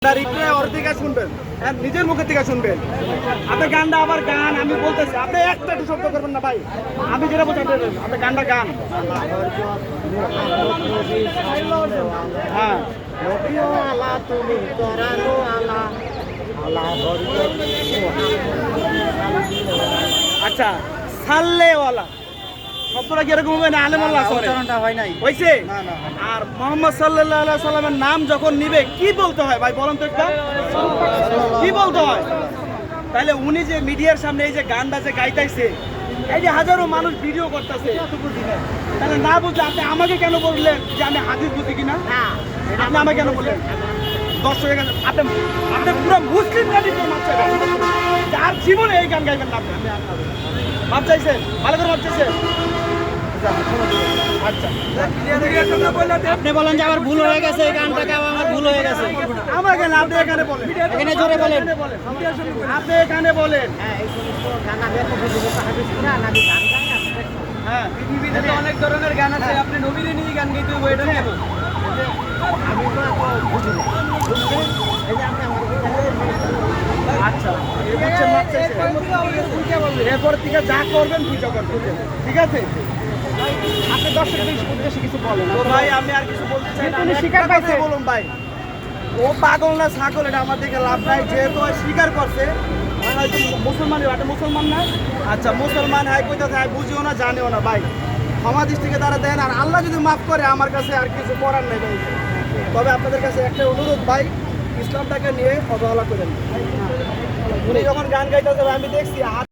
শুনবেন নিজের মুখের থেকে শুনবেন। আপনি গানটা আবার গান আমি বলতেছি, আপনি একটা একটু শব্দ করবেন না ভাই। আমি যেটা বলছি আপনি গানটা গান। হ্যাঁ আচ্ছা, সাল্লেওয়ালা শব্দটা কিরকম হবে না? আলেমাল্লাহ উচ্চারণটা হয় নাই, হয়েছে? আর মোহাম্মদ সাল্লাল্লাহু আলাইহি সাল্লামের নাম যখন নিবে কি বলতে হয় ভাই বলেন তো একটা, কি বলতে হয়? তাহলে উনি যে মিডিয়ার সামনে এই যে গানটা যে গাইতেছে, এই যে হাজারো মানুষ ভিডিও করতেছে, তাহলে না বুঝলে আপনি আমাকে কেন বললেন যে আমি হাদিস বুঝি কিনা? আপনি আমাকে কেন বললেন? দর্শকের কাছে আপনি আপনি পুরো মুসলিম জাতি তো মাপ চাইবেন, যার জীবনে এই গান গাইবেন না। আপনি মাপ চাইছেন, ভালো করে মাপ চাইছেন। আপনি বলেন যে আমার ভুল হয়ে গেছে, এই গানটাকে আমার ভুল হয়ে গেছে। আমাকে না, আপনি এখানে বলেন, এখানে জোরে বলেন, আপনি এখানে বলেন। হ্যাঁ, পৃথিবীতে তো অনেক ধরনের গান আছে, আপনি নবীরে নিয়ে গান গাইতে হবে, এটা কেন? আচ্ছা এরপর থেকে যা করবেন বুঝা করবেন, ঠিক আছে? আপনি দর্শকদের উদ্দেশ্যে কিছু বলেন। তো ভাই আমি আর কিছু বলতে চাই না, আমি স্বীকার পাইছে বলুন ভাই। ও পাগল না ছাগল এটা আমার দিকে লাভ নাই, যেহেতু স্বীকার করছে। হয়তো মুসলমানই, এটা মুসলমান না? আচ্ছা মুসলমান হয় কইতাছে, হয় বুঝিও না জানিও না ভাই। ক্ষমা দৃষ্টিকে তারা দেন, আর আল্লাহ যদি মাফ করে আমার কাছে আর কিছু করার নেই ভাই। তবে আপনাদের কাছে একটা অনুরোধ ভাই, ইসলামটাকে নিয়ে অবহেলা করেন। উনি যখন গান গাইতেছে আমি দেখছি